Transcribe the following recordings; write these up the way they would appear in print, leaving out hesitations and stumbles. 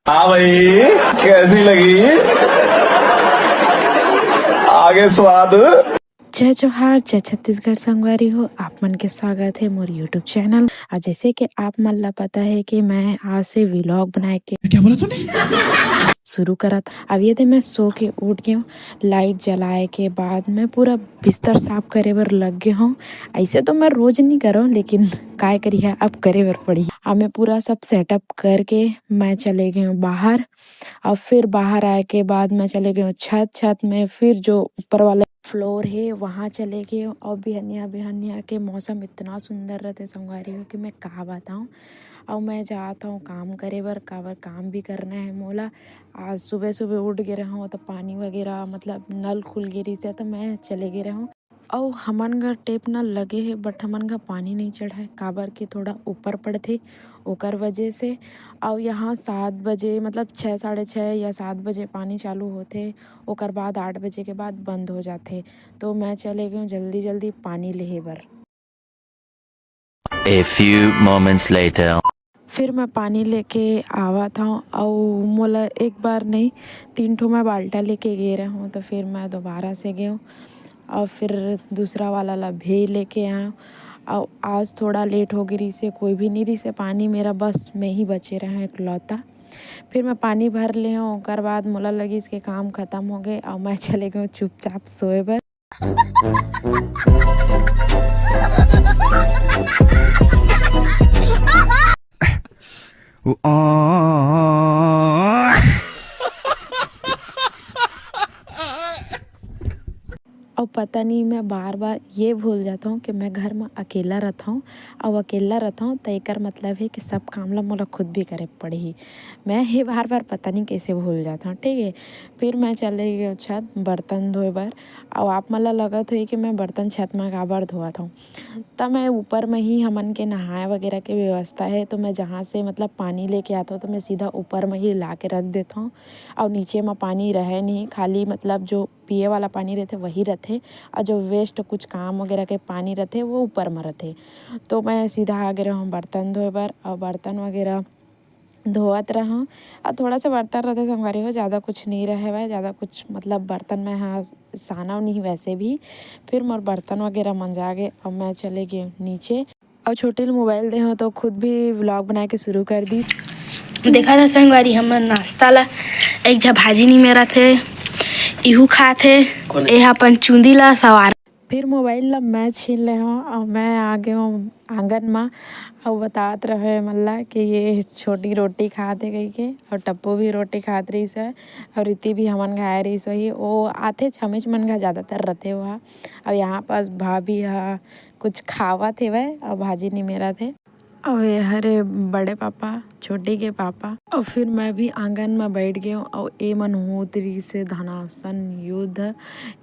हाँ भाई, कैसी लगी? आगे स्वाद। जय जोहार, जय छत्तीसगढ़ संगवारी हो। आप मन के स्वागत है मोर यूट्यूब चैनल। और जैसे कि आप मन ला पता है कि मैं आज से व्लॉग बनाए के क्या बोला तूने? शुरू करा था। अब ये मैं सो के उठ गई हूँ। लाइट जलाए के बाद मैं पूरा बिस्तर साफ करे बर लग गया हूँ। ऐसे तो मैं रोज नहीं करूँ, लेकिन काय करी है, अब करे बर पड़ी। अब मैं पूरा सब सेटअप करके मैं चले गई हूँ बाहर। और फिर बाहर आए के बाद मैं चले गई हूँ छत में, फिर जो ऊपर वाला फ्लोर है वहाँ चले गए। और बिहनिया के मौसम इतना सुंदर रहते संगवारी हो कि मैं कहा बताऊँ। और मैं जाता हूँ काम करे बर, काबर काम भी करना है मोला। आज सुबह सुबह उठ गए रहूँ तो पानी वगैरह मतलब नल खुल गिरी से, तो मैं चले गए रहूँ। और हमन घर टेप नल लगे है, बट हमन घर पानी नहीं चढ़ा है, काबर के थोड़ा ऊपर पड़थे ओकर वजह से। और यहाँ 7 बजे मतलब 6 साढ़े 6 या 7 बजे पानी चालू होते, ओकर बाद 8 बजे के बाद बंद हो जाते। तो मैं चले गई जल्दी जल्दी पानी लेहे बर। A few moments later. फिर मैं पानी लेके आवा था। और मोला एक बार नहीं 3 ठो मैं बाल्टा लेके गए रहा हूँ। तो फिर मैं दोबारा से गई हूँ और फिर दूसरा वाला ला भी लेके आया। और आज थोड़ा लेट हो गई से, कोई भी नहीं रही से पानी, मेरा बस में ही बचे रहा इकलौता। फिर मैं पानी भर ले हूँ, ओकर बाद मोला लगी इसके काम ख़त्म हो गए और मैं चले गई चुपचाप सोए बर। और पता नहीं मैं बार बार ये भूल जाता हूँ कि मैं घर में अकेला रहता हूँ। और अकेला रहता हूँ तो एकर मतलब है कि सब काम ला मोला खुद भी करे पड़ही। मैं ये बार बार पता नहीं कैसे भूल जाता हूँ, ठीक है। फिर मैं चले गई छत बर्तन धोए बर। और आप मला लगत हुई कि मैं बर्तन छत में काबर धोत हूँ। तब मैं ऊपर में ही हमन के नहाए वगैरह के व्यवस्था है, तो मैं जहाँ से मतलब पानी लेके आता हूँ तो मैं सीधा ऊपर में ही ला के रख देता हूँ। और नीचे में पानी रहे नहीं, खाली मतलब जो पिए वाला पानी रहते वही रहते, और जो वेस्ट कुछ काम वगैरह के पानी रहते वो ऊपर में रहते। तो मैं सीधा आ गए रहूँ बर्तन धोए बर। और बर्तन वगैरह धोवत रहूँ। और थोड़ा सा बर्तन रहते संगवारी हो, ज़्यादा कुछ नहीं रहे हुआ, ज़्यादा कुछ मतलब बर्तन में हाँ साना नहीं वैसे भी। फिर मोर बर्तन वगैरह मंजा गए और मैं चले गई नीचे। और छोटे मोबाइल दे हो तो खुद भी व्लॉग बना के शुरू कर दी। देखा था संगवारी हमर नाश्ता ला एक झा भाजी नहीं मेरा थे इहू खाथे ए अपन चुंदी ला सवार। फिर मोबाइल ला मैं छीन ले हूँ और मैं आ गई हूँ आंगन में। और बतात रहे मल्ला कि ये छोटी रोटी खाते गई के, और टप्पू भी रोटी खात रही से, और रीति भी हमन खाए रही सही। वो आते छमिच मन का ज़्यादातर रहते वहाँ। और यहाँ पास भाभी कुछ खावत थे वह, और भाजी नहीं मेरा थे। और ये हरे बड़े पापा छोटी के पापा। और फिर मैं भी आंगन में बैठ गई हूँ। और ए मनहोत्री से धनासन युद्ध,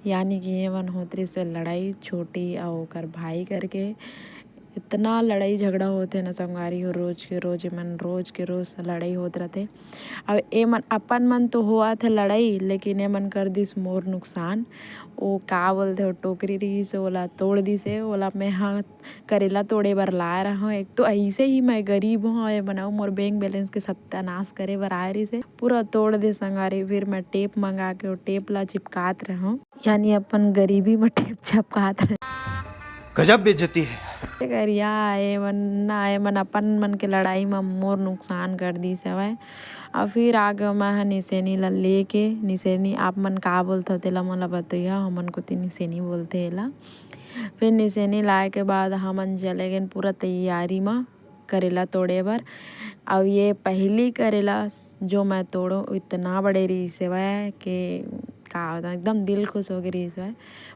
यानी कि ये मनहोत्री से लड़ाई छोटी और ओकर भाई करके इतना लड़ाई झगड़ा होते न संगवारी हो, रोज के रोज लड़ाई होते रहते। अब ए मन अपन मन तो हुआ थे लड़ाई, लेकिन ए मन कर दिस मोर नुकसान। वो का बोलते हो टोकरी रही से ओला तोड़ दी से, ओला मैं हाँ करेला तोड़े बर ला रहा हूँ। एक तो ऐसे ही मैं गरीब हूँ, ये बनाऊँ मोर बैंक बैलेंस के सत्यानाश करे बर आए रही से, पूरा तोड़ दे संगारी। फिर मैं टेप मंगा के वो टेप ला चिपकात रहा हूँ, यानी अपन गरीबी में टेप चिपकात रहे। गजब बेइज्जती है। करिया आए मन अपन मन के लड़ाई में मोर नुकसान कर दी सवय। और फिर आगे मैं निसेनी ला लेके, निसेनी आप मन का बोलते हो तेला मोला बतैया, हमन को निसेनी बोलते एला। फिर निसेनी लाए के बाद हमन चले गए पूरा तैयारी में करेला तोड़े बर। और ये पहली करेला जो मैं तोड़ूँ इतना बड़े रही से वह कि का एकदम दिल खुश हो गई रही से।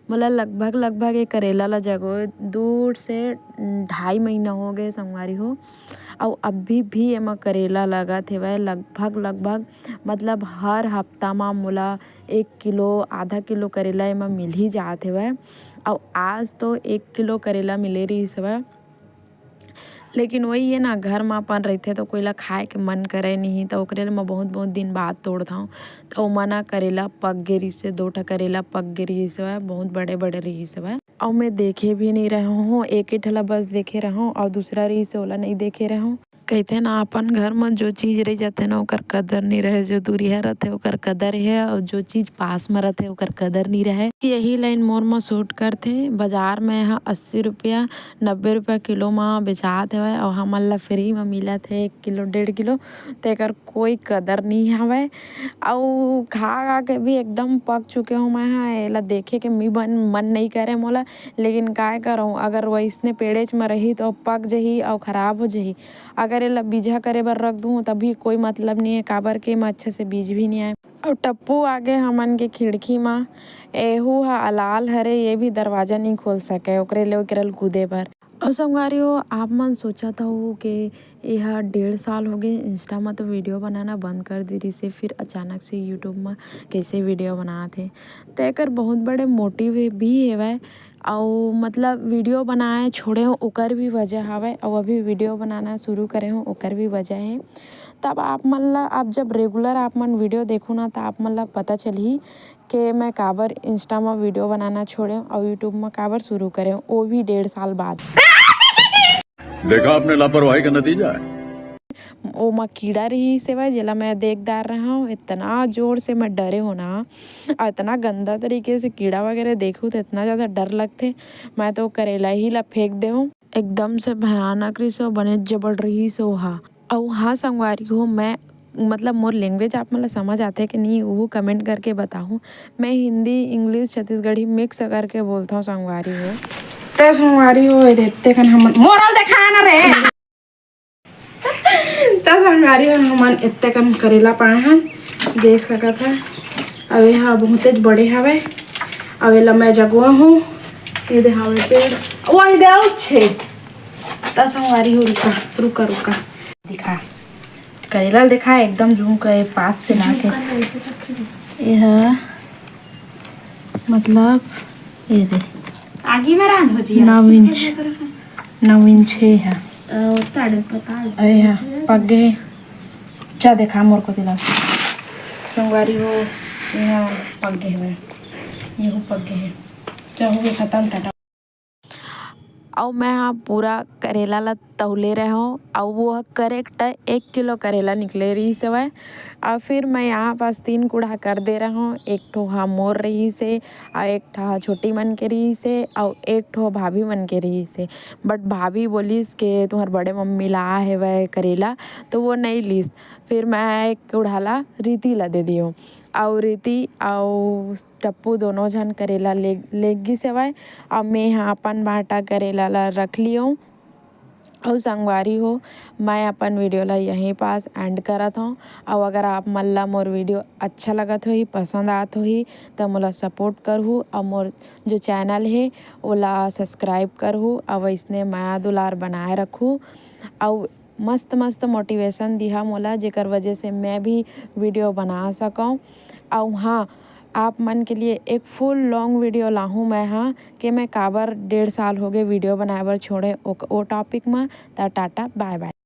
मोला लगभग ये करेला ला जगो दूर से 2.5 महीना हो गए संगवारी हो। और अभी भी एमा करेला लगा थे वह लगभग मतलब हर हफ्ता में मोला 1 किलो आधा किलो करेला एमा मिल ही जाते वह। और आज तो 1 किलो करेला मिले रही वह। लेकिन वही है ना, घर में अपन रहते तो कोई ला खाए के मन करे नहीं, तो ओकरे मैं बहुत दिन बाद तोड़ता हूँ। तो मना करेला पक गे रही से, 2 ठा करेला पक गे रही से, बहुत बड़े रही से। और मैं देखे भी नहीं रहा हूँ, एक ही ठला बस देखे रहा हूँ और दूसरा रही से ओला नहीं देखे रहा हूँ। कहते ना अपन घर में जो चीज़ रह जाते ना ओकर कदर नहीं रहे, जो दूरिया रहते ओकर कदर है, और जो चीज़ पास में रहते ओकर कदर नहीं रहे। यही लाइन मोर में शूट करते। बाजार में यहाँ 80 रुपया 90 रुपया किलो में बेचात हवे, और हमन ला फ्री में मिलत है 1 किलो 1.5 किलो। तेकर कोई कदर नहीं हवे। और खा के भी एकदम पक चुके हूँ मैं। हाँ एला देखे के मन नहीं करे मोला, लेकिन काय करूँ, अगर वैसने पेड़ेच में रही तो पक जही और ख़राब हो जही। अगर एला बीजा करे बर रख दूँ तभी कोई मतलब नहीं है, काबर के में अच्छे से बीज भी नहीं आए। और टप्पू आगे हमन के खिड़की में एहू हा अलाल हरे, ये भी दरवाज़ा नहीं खोल सके ओकरे ले ओकरल कूदे बर। और संगवारी हो आप मन सोचा था कि यह 1.5 साल हो गए इंस्टा में तो वीडियो बनाना बंद कर दी रही से, फिर अचानक से यूट्यूब में कैसे वीडियो बना थे। तो एकर बहुत बड़े मोटिव भी हेवै, और मतलब वीडियो बनाए छोड़े हो ओकर भी वजह हवे, और अभी वीडियो बनाना शुरू करे हो ओकर भी वजह है। तब आप मन ला आप जब रेगुलर आप मन वीडियो देखो ना तो आप मन ला पता चलही कि मैं काबर इंस्टा में वीडियो बनाना छोड़े और यूट्यूब में काबर शुरू करे, वो भी 1.5 साल बाद। देखा आपने लापरवाही का नतीजा है। वो मैं कीड़ा रही से भाई जिला मैं देखदार रहा हूँ, इतना जोर से मैं डरे हो ना, और इतना गंदा तरीके से कीड़ा वगैरह देखूँ तो इतना ज़्यादा डर लगते। मैं तो करेला ही ला फेंक दे हूँ, एकदम से भयानक रही सो बने जबड़ रही सो। हाँ और हाँ संगवारी हो, मैं मतलब मोर लैंग्वेज आप मतलब समझ आते कि नहीं वो कमेंट करके बताऊँ। मैं हिंदी इंग्लिश छत्तीसगढ़ी मिक्स करके बोलता हूँ संगवारी हो। तो संगवारी हो देखते कन हम मोरल देखा ना रे। तो संगवारी हो हमन इतने कम करेला पाए हैं, देख सकत है। अब यहाँ बहुत बड़े हवे, अब एला मैं जगवा हूँ ये देहावे पेड़ वही दे छे। तो संगवारी हो रुका रुका रुका दिखा करेला दिखा एकदम जूम के पास से लाके यह मतलब ये दे आगे में रांध हो जी 9 इंच है। साढ़े पता अरे हाँ पक गए, जा देखा मोर को दिला संगवारी हो यहाँ पक गए हुए, ये पक गए हैं, चाहो खत्म टाटा। और मैं यहाँ पूरा करेला ला तौले रहे हूँ, और वो करेक्ट 1 किलो करेला निकले रही से वह। और फिर मैं यहाँ पास 3 कूड़ा कर दे रहा हूँ, एक ठो हाँ मोर रही से, और एक ठो छोटी मन के रही से, और एक ठो भाभी मन के रही से। बट भाभी बोलीस के तुम्हारे बड़े मम्मी ला है वह करेला, तो वो नहीं लीस। फिर मैं एक कूढ़ाला रीति ला दे दी हूँ, और रीति और टप्पू दोनों जन करेला लेगी सेवाए। अब मैं यहाँ अपन बाटा करेला ला रख लियो। और संगवारी हो मैं अपन वीडियो ला यहीं पास एंड करत हूँ। और अगर आप मन ला मोर वीडियो अच्छा लगत होही पसंद आत होही तो मोला सपोर्ट करहू, और मोर जो चैनल है ओला सब्सक्राइब करहू, और वैसने माया दुलार बनाए रखूँ, और मस्त मस्त मोटिवेशन दिहा मोला, जेकर वजह से मैं भी वीडियो बना सकूँ। और हाँ आप मन के लिए एक फुल लॉन्ग वीडियो लाहूँ मैं, हाँ कि मैं काबर 1.5 साल हो गए वीडियो बनाए बर छोड़े ओ टॉपिक में। तो टाटा बाय बाय।